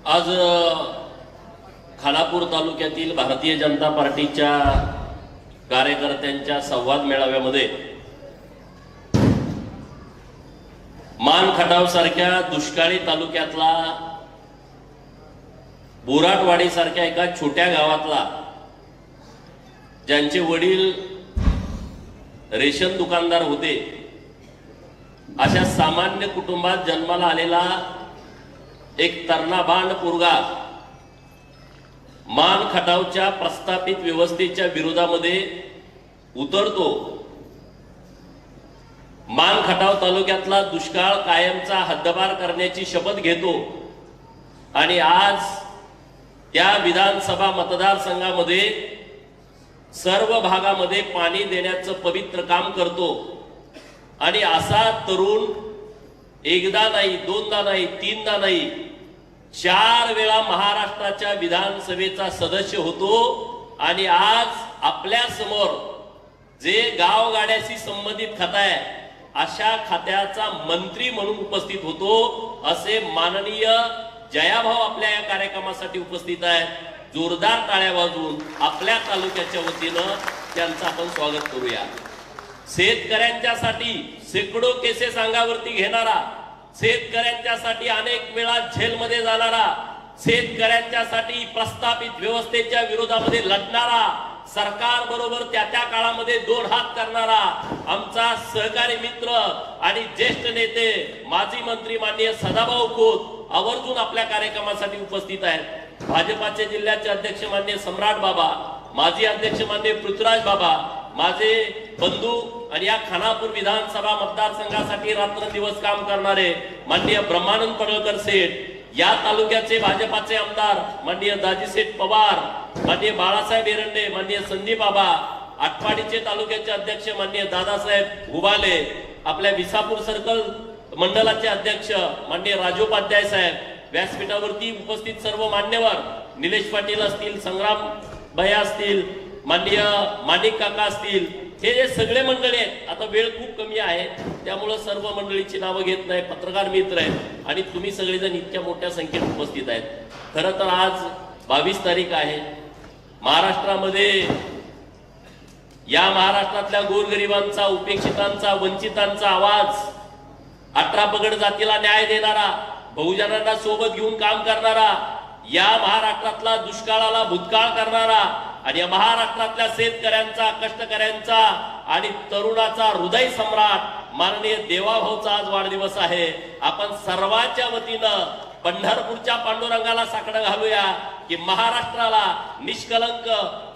आज खानापूर तालुक्यातील भारतीय जनता पार्टीच्या कार्यकर्त्यांच्या संवाद मेळाव्यामध्ये मान खटाव सारख्या दुष्काळी तालुक्यातला बोराटवाडी सारख्या एका छोट्या गावातला ज्यांचे वडील रेशन दुकानदार होते अशा सामान्य कुटुंबात जन्माला आलेला एक तरुणाबांड पोरगा मान खटावच्या प्रस्थापित व्यवस्थेच्या विरोधामध्ये उतरतो। मान खटाव तालुक्यातला दुष्काळ कायमचा हद्दपार करण्याची शपथ घेतो आणि आज त्या विधानसभा मतदारसंघामध्ये सर्व भागामध्ये पाणी देण्याचं पवित्र काम करतो। आणि असा तरुण एकदा नाही, दोनदा नाही, तीनदा नाही, 4 वेळा महाराष्ट्राच्या विधानसभेचा सदस्य होतो। आणि आज आपल्या समोर जे गावगाड्याशी संबंधित खातं आहे अशा खात्याचा मंत्री म्हणून उपस्थित होतो। असे माननीय जयाभाऊ आपल्या या कार्यक्रमासाठी उपस्थित आहेत। जोरदार टाळ्या वाजवून आपल्या तालुक्याच्या वतीनं त्यांचं आपण स्वागत करूया। शेतकऱ्यांच्यासाठी शेकडो केसेस अंगावरती घेणारा, शेतकऱ्यांच्यासाठी अनेक वेळा जेलमध्ये जाणारा, शेतकऱ्यांच्यासाठी प्रस्थापित व्यवस्थेच्या विरोधामध्ये लढणारा, सरकार बरोबर त्या काळामध्ये 2 हात करणारा आमचा सहकारी मित्र आणि ज्येष्ठ नेते माजी मंत्री माननीय सदाभाऊ खोत आवर्जून आपल्या कार्यक्रमासाठी उपस्थित आहेत। भाजपाचे जिल्ह्याचे अध्यक्ष माननीय सम्राट बाबा, माजी अध्यक्ष माननीय पृथ्वीराज बाबा, माझे बंधू आणि या खानापूर विधानसभा मतदारसंघासाठी रात्रंदिवस काम करणारे माननीय ब्रह्मानंद पडळकर सेठ, या तालुक्याचे भाजपाचे आमदार माननीय दाजीसेठ पवार, माननीय बाळासाहेब एरंडे, माननीय संदीप बाबा, आटपाडीचे तालुक्याचे अध्यक्ष माननीय दादासाहेब घुबाले, आपल्या विसापूर सर्कल मंडलाचे अध्यक्ष माननीय राजोपाध्याय साहेब, व्यासपीठावरती उपस्थित सर्व मान्यवर निलेश पाटील असतील, संग्राम भैया असतील, माननीय माणिक काका असतील, हे जे सगळे मंडळी आहेत। आता वेळ खूप कमी आहे त्यामुळे सर्व मंडळीची नावं घेत नाही, पत्रकार मित्र आहेत आणि तुम्ही सगळेजण इतक्या मोठ्या संख्येत उपस्थित आहेत। खरं तर आज 22 तारीख आहे। महाराष्ट्रामध्ये या महाराष्ट्रातल्या गोरगरिबांचा, उपेक्षितांचा, वंचितांचा आवाज, 18 पगड जातीला न्याय देणारा, बहुजनांना सोबत घेऊन काम करणारा, या महाराष्ट्रातला दुष्काळाला भूतकाळ करणारा आणि या महाराष्ट्रातल्या शेतकऱ्यांचा, कष्टकऱ्यांचा आणि तरुणाचा हृदय सम्राट माननीय देवाभाऊचा आज वाढदिवस आहे। आपण सर्वांच्या वतीनं पंढरपूरच्या पांडुरंगाला साकडं घालूया की महाराष्ट्राला निष्कलंक,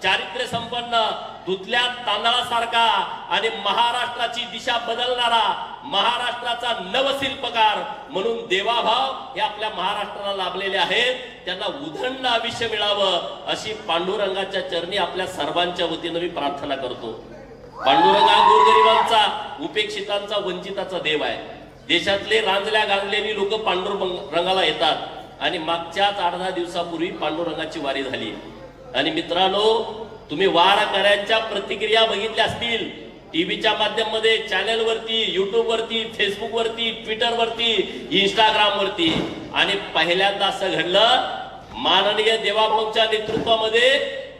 चारित्र्य संपन्न, धुतल्या तांदळासारखा आणि महाराष्ट्राची दिशा बदलणारा, महाराष्ट्राचा नवशिल्पकार म्हणून देवाभाव हे आपल्या महाराष्ट्राला लाभलेले आहेत। त्यांना उदंड आयुष्य मिळावं अशी पांडुरंगाच्या चरणी आपल्या सर्वांच्या वतीनं मी प्रार्थना करतो। पांडुरंग हा गोरगरिबांचा, उपेक्षितांचा, वंचिताचा देव आहे। देशातले रांजल्या घाललेली लोक पांडुरंगाला येतात आणि मागच्याच 8-10 दिवसापूर्वी पांडुरंगाची वारी झाली। आणि मित्रांनो, तुम्ही वारकऱ्यांच्या प्रतिक्रिया बघितल्या असतील, टीव्हीच्या माध्यमामध्ये, चॅनलवरती, युट्यूबवरती, फेसबुकवरती, ट्विटरवरती, इंस्टाग्रामवरती। आणि पहिल्यांदा असं घडलं, माननीय देवाभाऊच्या नेतृत्वामध्ये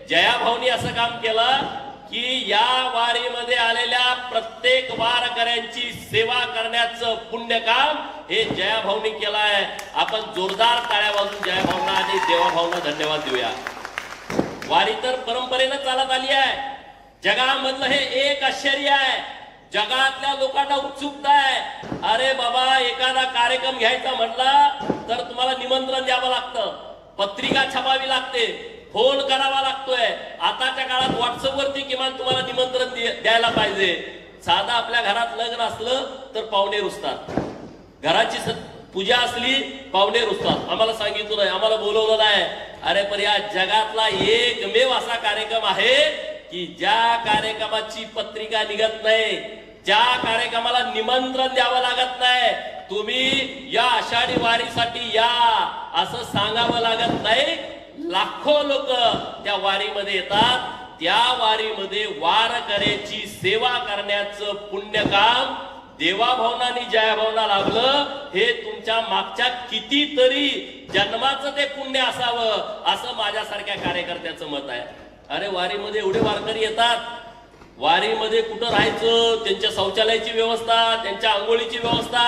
जयाभाऊनी असं काम केलं की या वारीमध्ये आलेल्या प्रत्येक वारकऱ्यांची सेवा करण्याचं पुण्य काम हे जयाभाऊनी केलं आहे। आपण जोरदार टाळ्या वाजवून जयाभाऊंना आणि देवाभाऊंना धन्यवाद देऊया। वारी तर परंपरेनं चालत आली आहे। जगामधलं हे एक आश्चर्य आहे। जगातल्या लोकांना उत्सुकता आहे, अरे बाबा एखादा कार्यक्रम घ्यायचा म्हटला तर तुम्हाला निमंत्रण द्यावं लागतं, पत्रिका छापावी लागते, फोन करावा लागतोय। आताच्या काळात व्हॉट्सअपवरती किमान तुम्हाला निमंत्रण द्यायला पाहिजे। साधा आपल्या घरात लग्न असलं तर पाहुणे रुसतात, घराची पूजा असली पाहुणे रुसतात, आम्हाला सांगितलं नाही, आम्हाला बोलवलं नाही। अरे पण या जगातला एकमेव असा कार्यक्रम आहे की ज्या कार्यक्रमाची पत्रिका निघत नाही, ज्या कार्यक्रमाला निमंत्रण द्यावं लागत नाही, तुम्ही या आषाढी वारीसाठी या असं सांगावं लागत नाही। लाखो लोक त्या वारीमध्ये येतात। त्या वारीमध्ये वारकऱ्याची सेवा करण्याचं पुण्य काम देवाभावनाने जयाभावना लागलं हे तुमच्या मागच्या कितीतरी जन्माचं ते पुण्य असावं असं माझ्यासारख्या कार्यकर्त्याचं मत आहे. अरे वारीमध्ये एवढे वारकरी येतात, वारीमध्ये कुठं राहायचं, त्यांच्या शौचालयाची व्यवस्था, त्यांच्या आंघोळीची व्यवस्था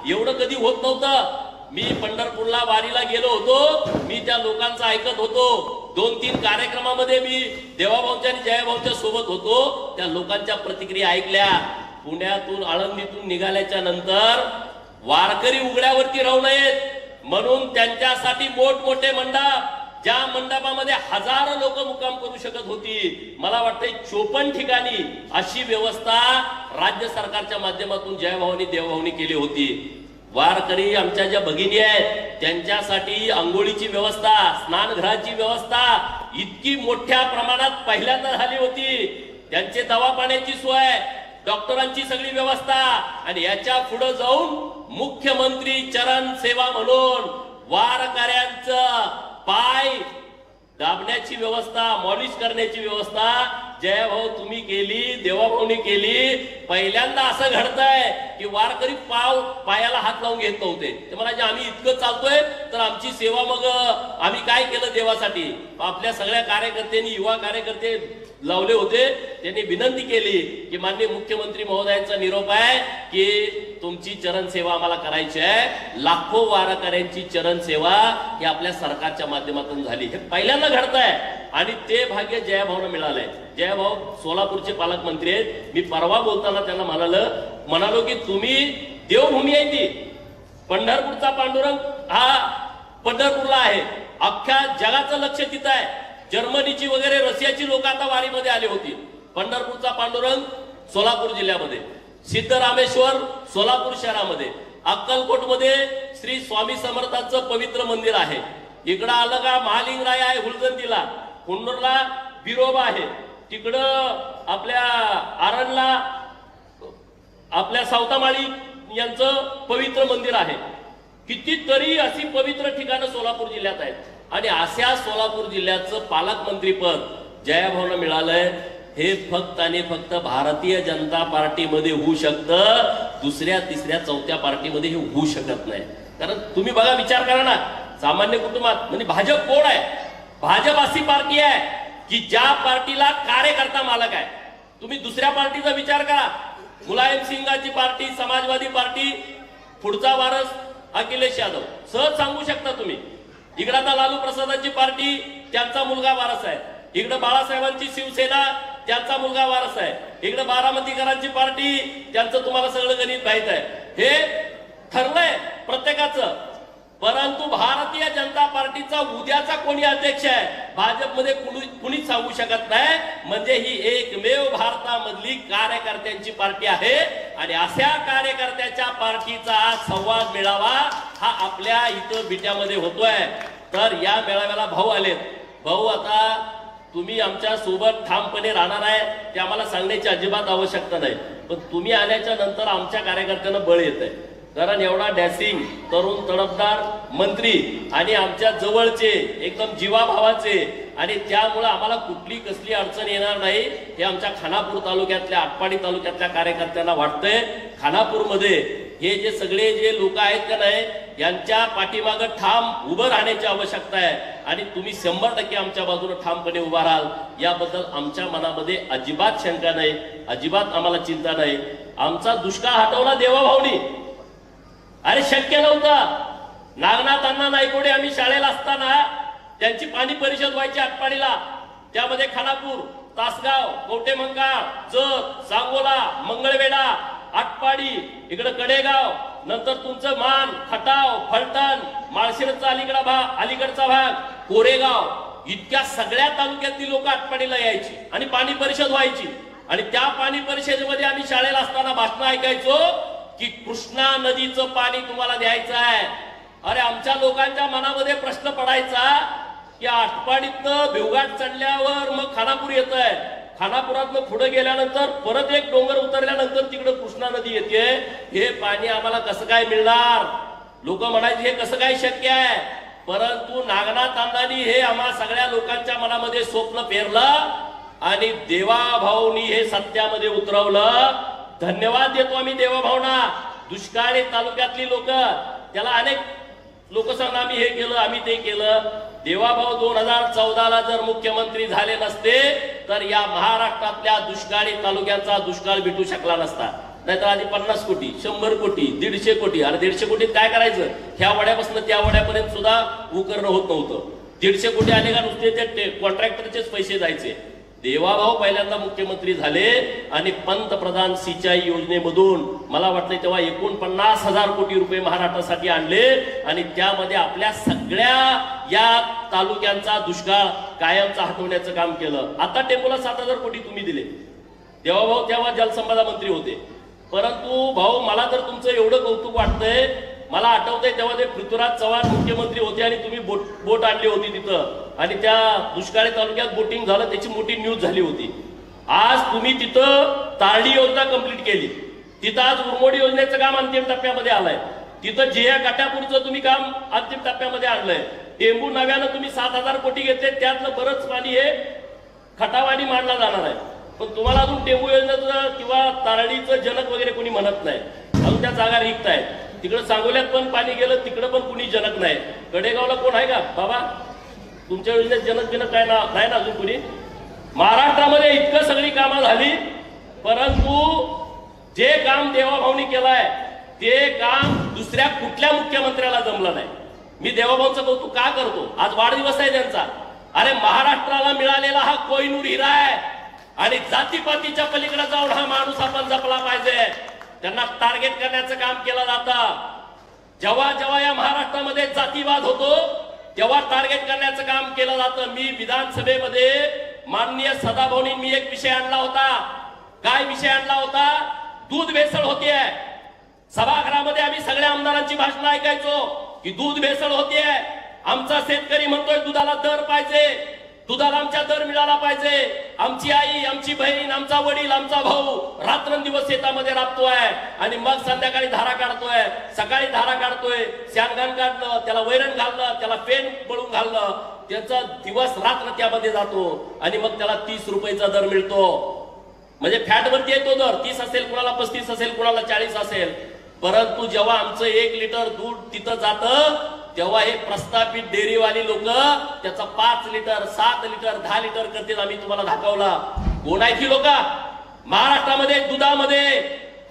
एवढं कधी होत नव्हतं. मी पंढरपूरला वारीला गेलो होतो, मी त्या लोकांचं ऐकत होतो. 2-3 कार्यक्रमामध्ये मी देवाभाऊंच्या आणि जयाभाऊंच्या सोबत होतो. त्या लोकांच्या प्रतिक्रिया ऐकल्या. पुण्यातून आळंदीतून निघाल्याच्या नंतर वारकरी उघड्यावरती राहू नयेत म्हणून त्यांच्यासाठी मोठमोठे मंडप, ज्या मंडपामध्ये हजारो लोक मुक्काम करू शकत होती, मला वाटतं 54 ठिकाणी अशी व्यवस्था राज्य सरकारच्या माध्यमातून जयभाऊनी देवभाऊनी केली होती. वारकरी आमच्या ज्या भगिनी आहेत त्यांच्यासाठी आंघोळीची व्यवस्था, स्नानगृहाची व्यवस्था इतकी मोठ्या प्रमाणात पहिल्यांदा झाली होती. त्यांचे दवापाण्याची सोय, डॉक्टरांची सगळी व्यवस्था आणि याच्या पुढे जाऊन मुख्यमंत्री चरण सेवा म्हणून वारकऱ्यांचं पाय दाबण्याची व्यवस्था, मॉलिश करण्याची व्यवस्था जयभाऊ तुम्ही केली, देवाभाऊनी केली. पहिल्यांदा असं घडतंय की वारकरी पायाला हात लावून घेत नव्हते. ते म्हणाले आम्ही इतकं चालतोय तर आमची सेवा मग आम्ही काय केलं देवासाठी. आपल्या सगळ्या कार्यकर्त्यांनी, युवा कार्यकर्ते लावले होते, त्यांनी विनंती केली की माननीय मुख्यमंत्री महोदयांचा निरोप आहे की तुमची चरण सेवा आम्हाला करायची आहे. लाखो वारकऱ्यांची चरण सेवा ही आपल्या सरकारच्या माध्यमातून झाली. हे पहिल्यांदा घडतंय आणि ते भाग्य जयभाऊला मिळालंय. जयभाऊ सोलापूरचे पालकमंत्री आहेत. मी परवा बोलताना त्यांना म्हणालो की तुम्ही देवभूमी आहे ती, पंढरपूरचा पांडुरंग हा पंढरपूरला आहे, अख्ख्या जगाचं लक्ष तिथं आहे. जर्मनीची वगैरे रशियाची लोक आता वारीमध्ये आली होती. पंढरपूरचा पांडुरंग सोलापूर जिल्ह्यामध्ये, सिद्धरामेश्वर सोलापूर शहरामध्ये, अक्कलकोटमध्ये श्री स्वामी समर्थांचं पवित्र मंदिर आहे. इकडं आलं का महालिंगराय आहे हुलजंतीला, कुन्नूरला बिरोबा आहे, तिकडं आपल्या आरणला आपल्या सावतामाळी यांचं पवित्र मंदिर आहे. कितीतरी अशी पवित्र ठिकाणं सोलापूर जिल्ह्यात आहेत आणि अशा सोलापूर जिल्ह्याचं पालकमंत्री पद जयभाऊला मिळालंय. हे फक्त आणि फक्त भारतीय जनता पार्टीमध्ये होऊ शकतं, दुसऱ्या तिसऱ्या चौथ्या पार्टीमध्ये हे होऊ शकत नाही. कारण तुम्ही बघा, विचार करा ना, सामान्य कुटुंबात म्हणजे भाजप कोण आहे? भाजप अशी पार्टी आहे की ज्या पार्टीला कार्यकर्ता मालक आहे. तुम्ही दुसऱ्या पार्टीचा विचार करा, मुलायम सिंगाची पार्टी, समाजवादी पार्टी, पुढचा वारस अखिलेश यादव, सहज सांगू शकता तुम्ही. इकडे आता लालू प्रसादांची पार्टी, त्यांचा मुलगा वारस आहे. इकडे बाळासाहेबांची शिवसेना, त्यांचा मुलगा वारस आहे. इकडे बारामतीकरांची पार्टी, त्यांचं तुम्हाला सगळं गणित माहित आहे. हे ठरलंय प्रत्येकाचं. परंतु भारतीय जनता पार्टीचा उद्याचा कोणी अध्यक्ष आहे भाजपमध्ये कुणीच सांगू शकत नाही. म्हणजे ही एकमेव भारतामधली कार्यकर्त्यांची पार्टी आहे आणि अशा कार्यकर्त्याच्या पार्टीचा आज संवाद मेळावा हा आपल्या इथं बिट्यामध्ये होतोय. तर या मेळाव्याला भाऊ आलेत. भाऊ, आता तुम्ही आमच्या सोबत ठामपणे राहणार आहे ते आम्हाला सांगण्याची अजिबात आवश्यकता नाही, पण तुम्ही आल्याच्या नंतर आमच्या कार्यकर्त्यांना बळ येत आहे. कारण एवढा डॅसिंग तरुण तडफदार मंत्री आणि आमच्या जवळचे एकदम जीवाभावाचे, आणि त्यामुळे आम्हाला कुठली कसली अडचण येणार नाही हे आमच्या खानापूर तालुक्यातल्या, आटपाडी तालुक्यातल्या कार्यकर्त्यांना वाटतंय. खानापूरमध्ये हे जे सगळे जे लोक आहेत का नाही, यांच्या पाठीमागे ठाम उभं राहण्याची आवश्यकता आहे आणि तुम्ही 100% आमच्या बाजूने ठामपणे उभा राहाल याबद्दल आमच्या मनामध्ये अजिबात शंका नाही, अजिबात आम्हाला चिंता नाही. आमचा दुष्काळ हटवला देवाभाऊनी. अरे शक्य नव्हतं. नागनाथ अण्णा नायकोडे आम्ही शाळेला असताना त्यांची पाणी परिषद व्हायची आटपाडीला. त्यामध्ये खानापूर, तासगाव, कवटेमंकाळ, जत, सांगोला, मंगळवेढा, आटपाडी, इकडे कडेगाव, नंतर तुमचं मान, खटाव, फलटण, माळशिरसचा अलीकडचा भाग, कोरेगाव, इतक्या सगळ्या तालुक्यातली लोक आटपाडीला यायची आणि पाणी परिषद व्हायची. आणि त्या पाणी परिषदेमध्ये आम्ही शाळेला असताना भाषण ऐकायचो की कृष्णा नदीचं पाणी तुम्हाला द्यायचं आहे. अरे आमच्या लोकांच्या मनामध्ये प्रश्न पडायचा की आटपाडीतनं भिवघाट चढल्यावर मग खानापूर येत आहे, खानापुरातनं पुढे गेल्यानंतर परत एक डोंगर उतरल्यानंतर तिकडे कृष्णा नदी येते, हे पाणी आम्हाला कसं काय मिळणार? लोक म्हणायचे हे कसं काय शक्य आहे. परंतु नागनाथ अण्णांनी हे आम्हा सगळ्या लोकांच्या मनामध्ये स्वप्न पेरलं आणि देवाभाऊनी हे सत्यामध्ये उतरवलं. धन्यवाद देतो आम्ही देवाभावना. दुष्काळी तालुक्यातली लोक, त्याला अनेक लोक सांगणार आम्ही हे केलं आम्ही ते केलं. देवाभाऊ 2014ला जर मुख्यमंत्री झाले नसते तर या महाराष्ट्रातल्या दुष्काळी तालुक्यांचा दुष्काळ मिटू शकला नसता. नाहीतर आधी 50 कोटी 100 कोटी 150 कोटी, अरे 150 कोटीत काय करायचं? ह्या वड्यापासून त्या वड्यापर्यंत सुद्धा उकरणं होत नव्हतं. 150 कोटी आले का नुसते ते कॉन्ट्रॅक्टरचेच पैसे जायचे. देवाभाऊ पहिल्यांदा मुख्यमंत्री झाले आणि पंतप्रधान सिंचाई योजनेमधून मला वाटतं तेव्हा 49,000 कोटी रुपये महाराष्ट्रासाठी आणले आणि त्यामध्ये आपल्या सगळ्या या तालुक्यांचा दुष्काळ कायमचा हटवण्याचं काम केलं. आता टेंबूला 7,000 कोटी तुम्ही दिले. देवाभाऊ तेव्हा जलसंपदा मंत्री होते. परंतु भाऊ मला तर तुमचं एवढं कौतुक वाटतंय. मला आठवतंय तेव्हा ते पृथ्वीराज चव्हाण मुख्यमंत्री होते आणि तुम्ही बोट आणली होती तिथं आणि त्या दुष्काळी तालुक्यात बोटिंग झालं, त्याची मोठी न्यूज झाली होती. आज तुम्ही तिथं तारडी योजना कंप्लीट केली. तिथं आज उरमोडी योजनेचं काम अंतिम टप्प्यामध्ये आलंय. तिथं जिया काट्यापूरचं तुम्ही काम अंतिम टप्प्यामध्ये आणलंय. टेंबू नव्यानं तुम्ही 7,000 कोटी घेतले, त्यातलं बरंच पाणी हे खटावाणी मांडला जाणार आहे. पण तुम्हाला अजून टेंबू योजनेचं किंवा तारडीचं जनक वगैरे कोणी म्हणत नाही. अजून त्या जागा रिक्त आहेत. तिकडं सांगोल्यात पण पाणी गेलं, तिकडं पण कुणी जनक नाही. कडेगावला कोण आहे का बाबा? तुमच्या योजनेत जनक काय नाही ना अजून कुणी. महाराष्ट्रामध्ये इतकं सगळी कामं झाली, परंतु जे काम देवाभाऊनी केलंय ते काम दुसऱ्या कुठल्या मुख्यमंत्र्याला जमलं नाही. मी देवाभाऊचं कौतुक का करतो? आज वाढदिवस आहे त्यांचा. अरे महाराष्ट्राला मिळालेला हा कोहिनूर हिरा आहे आणि जातीपातीच्या पलीकडे जाऊन हा माणूस आपण जपला पाहिजे. त्यांना टार्गेट करण्याचं काम केलं जातं. जेव्हा जेव्हा या महाराष्ट्रामध्ये जातीवाद होतो तेव्हा टार्गेट करण्याचं काम केलं जातं. मी विधानसभेमध्ये माननीय सदाभाऊंनी मी एक विषय आणला होता. काय विषय आणला होता? दूध भेसळ होतीये. सभागृहामध्ये आम्ही सगळ्या आमदारांची भाषणं ऐकायचो की दूध भेसळ होतीये. आमचा शेतकरी म्हणतोय दुधाला दर पाहिजे, दुधाला आमच्या दर मिळाला पाहिजे. आमची आई, आमची बहीण, आमचा वडील, आमचा भाऊ रात्रंदिवस शेतामध्ये राबतोय आणि मग संध्याकाळी धारा काढतोय, सकाळी धारा काढतोय, शानगान काढलं, त्याला वैरण घाललं, त्याला पेन पळून घाललं, त्याचा दिवस रात्र त्यामध्ये जातो आणि मग त्याला 30 रुपयाचा दर मिळतो. म्हणजे फॅट वरती येतो दर. 30 असेल, कुणाला 35 असेल, कुणाला 40 असेल. परंतु जेव्हा आमचं 1 लिटर दूध तिथं जातं तेव्हा हे प्रस्थापित डेअरीवाली लोक त्याचा 5 लिटर 7 लिटर 10 लिटर करतील. आम्ही तुम्हाला दाखवला. कोण आहेत ही लोक? महाराष्ट्रामध्ये दुधामध्ये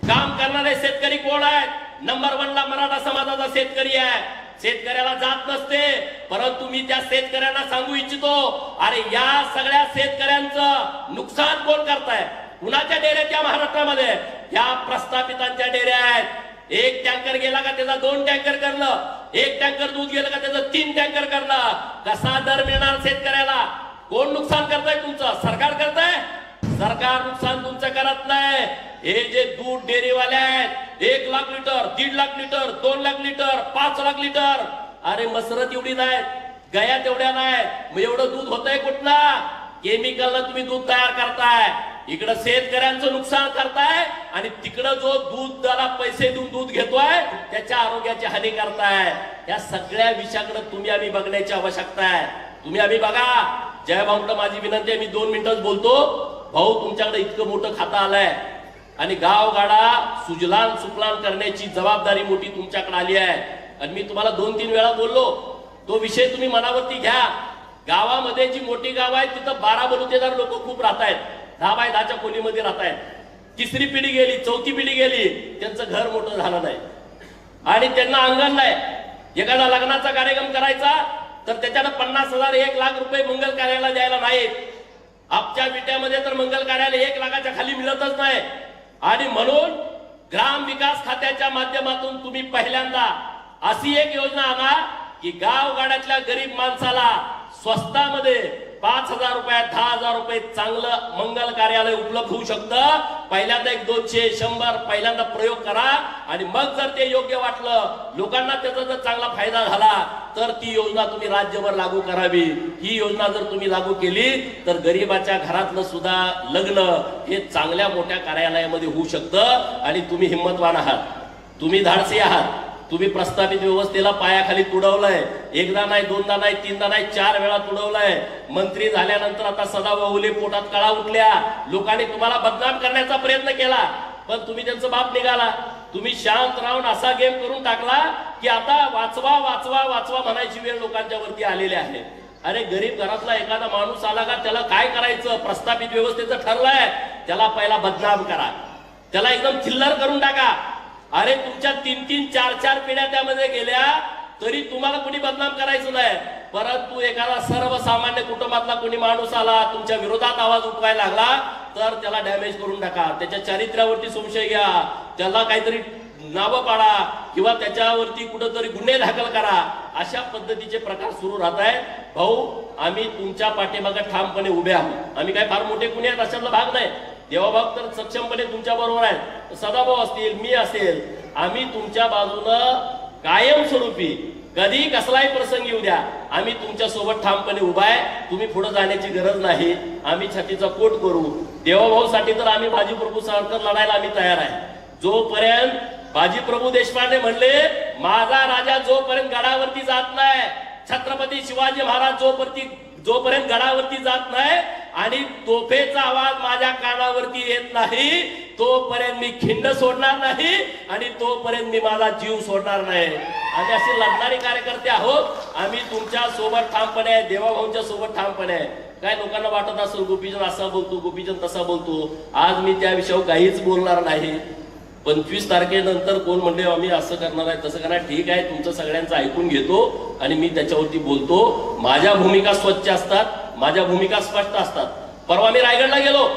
काम करणारे शेतकरी कोण आहेत? नंबर 1 ला मराठा समाजाचा शेतकरी आहे. शेतकऱ्याला जात नसते, परंतु मी त्या शेतकऱ्यांना सांगू इच्छितो, अरे या सगळ्या शेतकऱ्यांचं नुकसान कोण करताय? कुणाच्या डेऱ्यात या महाराष्ट्रामध्ये? या प्रस्थापितांच्या डेऱ्या आहेत. 1 टँकर गेला का त्याचा 2 टँकर करणं, 1 टँकर दूध गेलं का त्याचं 3 टँकर करणं. कसा दर मिळणार शेतकऱ्याला? कोण नुकसान करताय? तुमचं सरकार करताय. सरकार नुकसान तुमचं करत नाही. हे जे दूध डेअरीवाले आहेत 1 lakh litre, 1.5 lakh litre, 2 lakh litre, 5 lakh litre. अरे मसरत एवढी नाहीत, गया तेवढ्या नाहीत. मग एवढं दूध होतंय कुठला? केमिकलनं तुम्ही दूध तयार करताय. इकडं शेतकऱ्यांचं नुकसान करताय आणि तिकडं जो दूधला पैसे देऊन दूध घेतोय त्याच्या आरोग्याची हानी करताय. या सगळ्या विषयाकडे तुम्ही आम्ही बघण्याची आवश्यकता आहे. तुम्ही आम्ही बघा. जयभाऊंना माझी विनंती आहे, मी 2 मिनिटच बोलतो. भाऊ तुमच्याकडे इतकं मोठं खातं आलंय आणि गावगाडा सुजलान सुफलान करण्याची जबाबदारी मोठी तुमच्याकडे आली आहे. आणि मी तुम्हाला 2-3 वेळा बोललो, तो विषय तुम्ही मनावरती घ्या. गावामध्ये जी मोठी गाव आहेत तिथं 12 बलुतेदार लोक खूप राहत आहेत. 10 बाय 10च्या खोलीमध्ये राहत आहेत. 3री पिढी गेली, 4थी पिढी गेली, त्यांचं घर मोठं झालं नाही आणि त्यांना अंगण नाही. एखादा लग्नाचा कार्यक्रम करायचा तर त्याच्यानं 50,000 1 लाख रुपये मंगल कार्याला द्यायला नाहीत. आपच्या विट्यामध्ये तर मंगल कार्याला 1 लाखाच्या खाली मिळतच नाही. आणि म्हणून ग्राम विकास खात्याच्या माध्यमातून तुम्ही पहिल्यांदा अशी एक योजना आणा की गावगाड्यातल्या गरीब माणसाला स्वस्तामध्ये 5,000 रुपयात 10,000 रुपये चांगलं मंगल कार्यालय उपलब्ध होऊ शकतं. पहिल्यांदा 1 200 100 पहिल्यांदा प्रयोग करा आणि मग जर ते योग्य वाटलं, लोकांना त्याचा जर चांगला फायदा झाला तर ती योजना तुम्ही राज्यभर लागू करावी. ही योजना जर तुम्ही लागू केली तर गरीबाच्या घरातलं सुद्धा लग्न हे चांगल्या मोठ्या कार्यालयामध्ये होऊ शकतं. आणि तुम्ही हिंमतवान आहात, तुम्ही धाडसी आहात. तुम्ही प्रस्थापित व्यवस्थेला पायाखाली तुडवलंय. एकदा नाही, दोनदा नाही, तीनदा नाही, 4 वेळा तुडवलंय. मंत्री झाल्यानंतर आता सदाभाऊले पोटात कळा उठल्या. लोकांनी तुम्हाला बदनाम करण्याचा प्रयत्न केला. पण तुम्ही त्यांचं बाप निघाला. तुम्ही शांत राहून असा गेम करून टाकला की आता वाचवा वाचवा वाचवा म्हणायची वेळ लोकांच्या वरती आलेली आहे. अरे गरीब घरातला एखादा माणूस आला का त्याला काय करायचं? प्रस्थापित व्यवस्थेचं ठरलंय, त्याला पहिला बदनाम करा, त्याला एकदम चिल्लर करून टाका. अरे तुमच्या 3-3, 4-4 पिढ्या त्यामध्ये गेल्या तरी तुम्हाला कोणी बदनाम करायचं नाही. परंतु एखादा सर्वसामान्य कुटुंबातला कोणी माणूस आला, तुमच्या विरोधात आवाज उठवायला लागला तर त्याला डॅमेज करून टाका, त्याच्या चारित्र्यावरती संशय घ्या, त्याला काहीतरी नावं पाडा किंवा त्याच्यावरती कुठंतरी गुन्हे दाखल करा. अशा पद्धतीचे प्रकार सुरू राहत आहेत. भाऊ, आम्ही तुमच्या पाठीमागे ठामपणे उभे आहोत. आम्ही काय फार मोठे कुणी आहेत अशातला भाग नाही. देवाभाग तर सक्षमपणे तुमच्या बरोबर आहेत. सदाभाऊ असतील, मी असेल, आम्ही तुमच्या बाजूनं कायमस्वरूपी कधी कसलाही प्रसंग येऊ द्या, आम्ही तुमच्या सोबत ठामपणे उभा आहे. तुम्ही पुढे जाण्याची गरज नाही. आम्ही छातीचा कोट करू. देवाभाऊसाठी तर आम्ही बाजीप्रभू सावरकर लढायला आम्ही तयार आहे. जोपर्यंत बाजीप्रभू देशपांडे म्हणले, माझा राजा जोपर्यंत गडावरती जात नाही, छत्रपती शिवाजी महाराज जोपर्यंत गडावरती जात नाही आणि तोफेचा आवाज माझ्या कानावरती येत नाही, तोपर्यंत मी खिंड सोडणार नाही आणि तोपर्यंत मी माझा जीव सोडणार नाही. आम्ही असे लढणारे कार्यकर्ते आहोत. आम्ही तुमच्या सोबत ठामपणे आहे, देवाभाऊंच्या सोबत ठामपणे आहे. काय लोकांना वाटत असेल गोपीचंद असा बोलतो, गोपीचंद तसा बोलतो, आज मी त्या विषयावर काहीच बोलणार नाही. 25 तारखेनंतर कोण म्हणले आम्ही असं करणार आहे तसं करणार, ठीक आहे, तुमचं सगळ्यांचं ऐकून घेतो आणि मी त्याच्यावरती बोलतो. माझ्या भूमिका स्वच्छ असतात, माझ्या भूमिका स्पष्ट असतात. परवा मी रायगडला गेलो.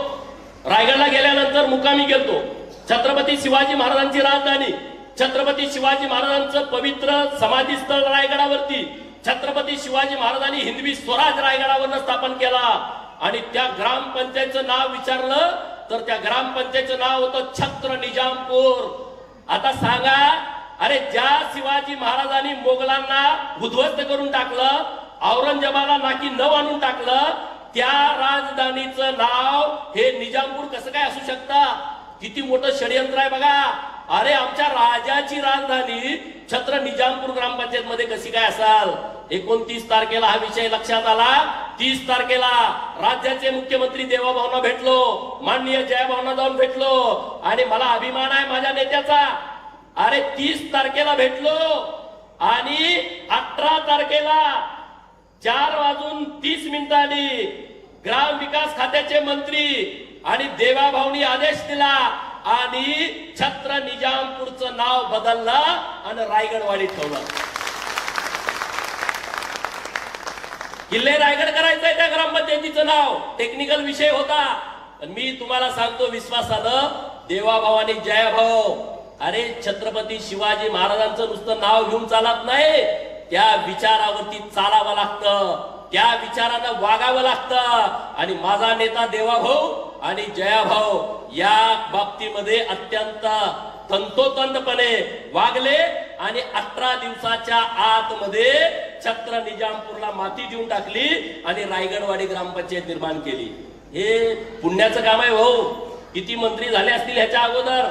रायगडला गेल्यानंतर मुक्कामी गेलतो. छत्रपती शिवाजी महाराजांची राजधानी, छत्रपती शिवाजी महाराजांचं पवित्र समाधी स्थळ रायगडावरती छत्रपती शिवाजी महाराजांनी हिंदवी स्वराज रायगडावरनं स्थापन केला. आणि त्या ग्रामपंचायतचं नाव विचारलं तर त्या ग्रामपंचायतचं नाव होतं छत्र निजामपूर. आता सांगा, अरे ज्या शिवाजी महाराजांनी मोगलांना उद्ध्वस्त करून टाकलं, औरंगजेबाला नाकी नऊ आणून टाकलं, त्या राजधानीचं नाव हे निजामपूर कसं काय असू शकतं? किती मोठं षडयंत्र आहे बघा. अरे आमच्या राजाची राजधानी छत्र निजामपूर ग्रामपंचायत मध्ये कशी काय असाल? 29 तारखेला हा विषय लक्षात आला. 30 तारखेला राज्याचे मुख्यमंत्री देवाभाऊंना भेटलो, माननीय जयाभाऊंना जाऊन भेटलो आणि मला अभिमान आहे माझ्या नेत्याचा. अरे 30 तारखेला भेटलो आणि 18 तारखेला 4:30 ग्राम विकास खात्याचे मंत्री आणि देवाभाऊंनी आदेश दिला आणि छत्र निजामपूरचं नाव बदललं आणि रायगडवाडी ठेवलं. किल्ले रायगड करायचंय त्या ग्रामपंचायतीचं नाव. टेक्निकल विषय होता. मी तुम्हाला सांगतो विश्वासानं, देवाभाऊ आणि जयाभाऊ, अरे छत्रपती शिवाजी महाराजांचं नुसतं नाव घेऊन चालत नाही, त्या विचारावरती चालावं लागतं, त्या विचारानं वागावं लागतं. आणि माझा नेता देवाभाऊ आणि जयाभाऊ या बाबतीमध्ये अत्यंत तंतोतंतपणे वागले आणि 18 दिवसाच्या आतमध्ये छत्र निजामपूरला माती देऊन टाकली आणि रायगडवाडी ग्रामपंचायत निर्माण केली. हे पुण्याचं काम आहे भाऊ. किती मंत्री झाले असतील ह्याच्या अगोदर,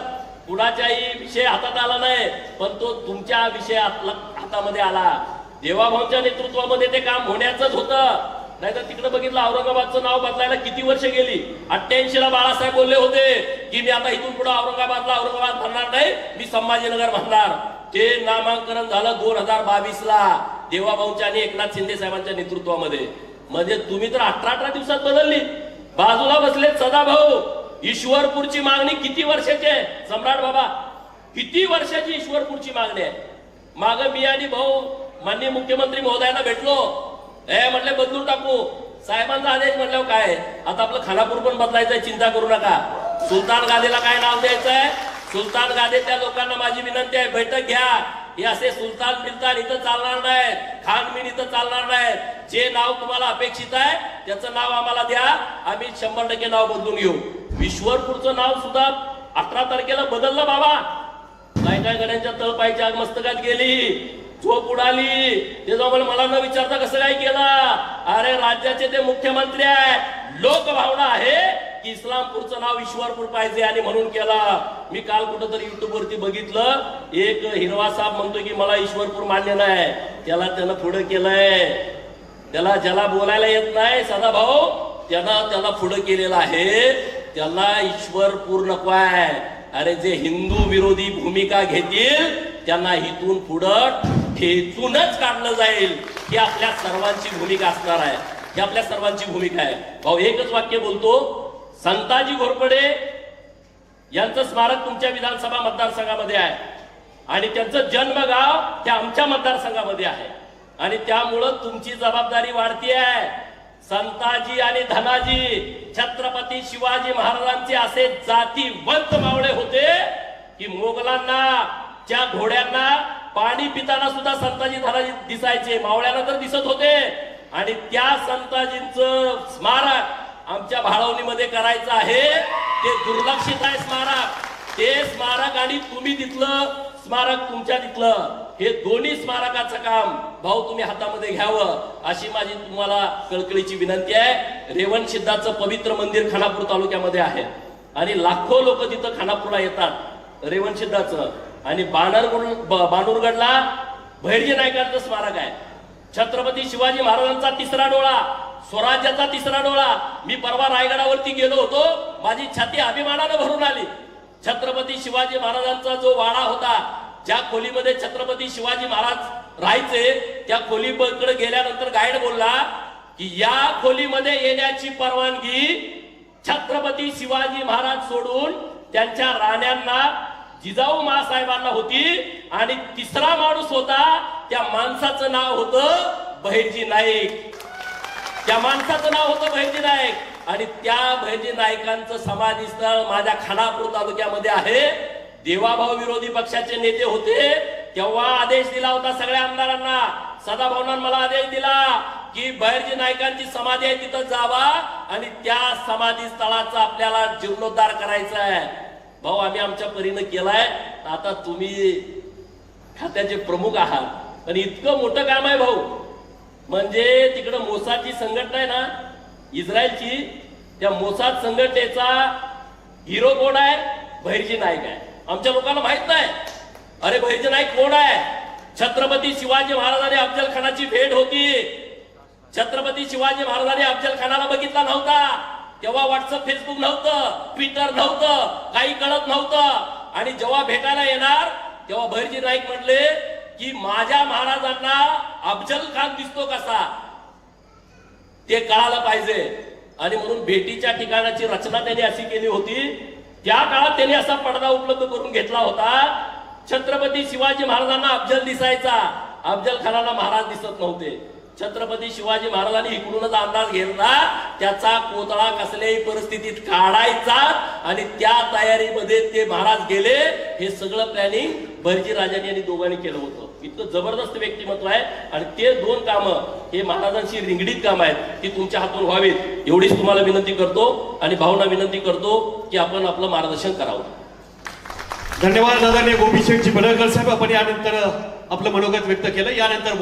कुणाच्याही विषय हातात आला नाही, पण तो तुमच्या विषय हातामध्ये आला. देवाभाऊंच्या नेतृत्वामध्ये ते काम होण्याचंच होतं. नाहीतर तिकडे बघितलं, औरंगाबादचं नाव बदलायला किती वर्ष गेली. 88ला बाळासाहेब बोलले होते की मी आता इथून पुढे औरंगाबाद म्हणणार नाही, मी संभाजीनगर म्हणणार. ते नामांकन झालं 2022ला देवाभाऊंच्या आणि एकनाथ शिंदे साहेबांच्या नेतृत्वामध्ये. म्हणजे तुम्ही तर 18 दिवसात बदलली. बाजूला बसले सदाभाऊ. ईश्वरपूरची मागणी किती वर्षाची आहे सम्राट बाबा? किती वर्षाची ईश्वरपूरची मागणी आहे? माग मी आणि भाऊ माननीय मुख्यमंत्री महोदयांना भेटलो. म्हटले बदलून टाकू. साहेबांचा आदेश म्हटल्यावर काय, आता आपलं खानापूर पण बदलायचंय, चिंता करू नका. सुलतान गादेला काय नाव द्यायचंय? सुलतान गादेच्या लोकांना माझी विनंती आहे, बैठक घ्या. हे असे सुलतान बिलतान इथं चालणार नाही, खानमीन इथं चालणार नाही. जे नाव तुम्हाला अपेक्षित आहे त्याचं नाव आम्हाला द्या, आम्ही 100% नाव बदलून घेऊ. ईश्वरपूरचं नाव सुद्धा 18 तारखेला बदललं बाबा. काय काय गड्यांच्या तळपायच्या मस्तकात गेली, झोप उडाली. ते जाऊन मला न विचारता कसं काय केलं? अरे राज्याचे ते मुख्यमंत्री आहे, लोकभावना आहे की इस्लामपूरचं नाव ईश्वरपूर पाहिजे आणि म्हणून केला. मी काल कुठंतरी युट्यूब वरती बघितलं, एक हिरवा साहेब म्हणतो की मला ईश्वरपूर मान्य नाही. त्यानं पुढे केलंय. ज्याला बोलायला येत नाही सदाभाऊ, त्याला पुढे केलेलं आहे. त्याला ईश्वरपूर नको आहे. अरे जे हिंदू विरोधी भूमिका घेतील त्यांना इथून पुढं ठेचूनच काढलं जाईल, ही आपल्या सर्वांची भूमिका असणार आहे, ही आपल्या सर्वांची भूमिका आहे. भाऊ एकच वाक्य बोलतो, संताजी घोरपडे यांचं स्मारक तुमच्या विधानसभा मतदारसंघामध्ये आहे आणि त्यांचं जन्मगाव त्या आमच्या मतदारसंघामध्ये आहे आणि त्यामुळं तुमची जबाबदारी वाढती आहे. संताजी आणि धनाजी छत्रपती शिवाजी महाराजांचे असे जातीवंत मावळे होते की मोगलांना त्या घोड्यांना पाणी पिताना सुद्धा संताजी धनाजी दिसायचे, मावळ्यांना तर दिसत होते. आणि त्या संताजींचं स्मारक आमच्या भाळवणीमध्ये करायचं आहे, ते दुर्लक्षित आहे स्मारक. ते स्मारक आणि तुम्ही तिथलं स्मारक तुमच्या तिथलं, हे दोन्ही स्मारकाचं काम भाऊ तुम्ही हातामध्ये घ्यावं अशी माझी तुम्हाला कळकळीची विनंती आहे. रेवण सिद्धाचं पवित्र मंदिर खानापूर तालुक्यामध्ये आहे आणि लाखो लोक तिथं खानापूरला येतात रेवण सिद्धाचं. आणि बाणूरगडला भैरजी नायकांचं स्मारक आहे. छत्रपती शिवाजी महाराजांचा तिसरा डोळा, स्वराज्याचा तिसरा डोळा. मी परवा रायगडावरती गेलो होतो, माझी छाती अभिमानानं भरून आली. छत्रपती शिवाजी महाराजांचा जो वाडा होता, ज्या खोलीमध्ये छत्रपती शिवाजी महाराज राहायचे, त्या खोलीकडे गेल्यानंतर गाईड बोलला की या खोलीमध्ये येण्याची परवानगी छत्रपती शिवाजी महाराज सोडून त्यांच्या राण्यांना जिजाऊ मासाहेबांना होती आणि तिसरा माणूस होता, त्या माणसाचं नाव होतं बहिर्जी नाईक. त्या माणसाचं नाव होतं बहिर्जी नाईक आणि त्या बहिर्जी नाईकांचं समाधी स्थळ माझ्या खानापूर तालुक्यामध्ये आहे. देवाभाऊ विरोधी पक्षाचे नेते होते तेव्हा आदेश दिला होता सगळ्या आमदारांना, सदाभाऊंना मला आदेश दिला की बहिर्जी नाईकांची समाधी आहे तिथं जावा आणि त्या समाधी स्थळाचा आपल्याला जीर्णोद्धार करायचा आहे. भाऊ आम्ही आमच्या परीनं केलाय, आता तुम्ही खात्याचे प्रमुख आहात, पण इतकं मोठं काम आहे भाऊ. म्हणजे तिकडं मोसादची संघटना आहे ना इस्रायलची, त्या मोसाद संघटनेचा हिरो कोण आहे? बहिर्जी नाईक आहे. आमच्या लोकांना माहित नाही. अरे बहिर्जी नाईक कोण आहे? छत्रपती शिवाजी महाराजांनी अफजल खानाची भेट होती. छत्रपती शिवाजी महाराजांनी अफजल खानाला बघितला नव्हता तेव्हा व्हॉट्सअप फेसबुक नव्हतं, ट्विटर नव्हतं, काही कळत नव्हतं. आणि जेव्हा भेटायला येणार तेव्हा बहिर्जी नाईक म्हणले की माझ्या महाराजांना अफजल खान दिसतो कसा ते कळायला पाहिजे. आणि म्हणून भेटीच्या ठिकाणाची रचना त्यांनी अशी केली होती. त्या काळात त्यांनी असा पडदा उपलब्ध करून घेतला होता, छत्रपती शिवाजी महाराजांना अफजल दिसायचा, अफजल खानाला महाराज दिसत नव्हते. छत्रपती शिवाजी महाराजांनी इकडूनच अंदाज घेतला त्याचा कोतळा कसल्याही परिस्थितीत काढायचा आणि त्या तयारीमध्ये ते महाराज गेले. हे सगळं प्लॅनिंग बहिर्जी राजांनी आणि दोघांनी केलं होतं. इतकं जबरदस्त व्यक्तिमत्व आहे आणि ते दोन कामं हे महाराजांशी रिंगडीत काम आहेत, ती तुमच्या हातून व्हावीत एवढीच तुम्हाला विनंती करतो आणि भाऊंना विनंती करतो की आपण आपलं मार्गदर्शन करावं. धन्यवाद आदरणीय गोपीशेठजी बडळकर साहेब, आपण यानंतर आपलं मनोगत व्यक्त केलं. यानंतर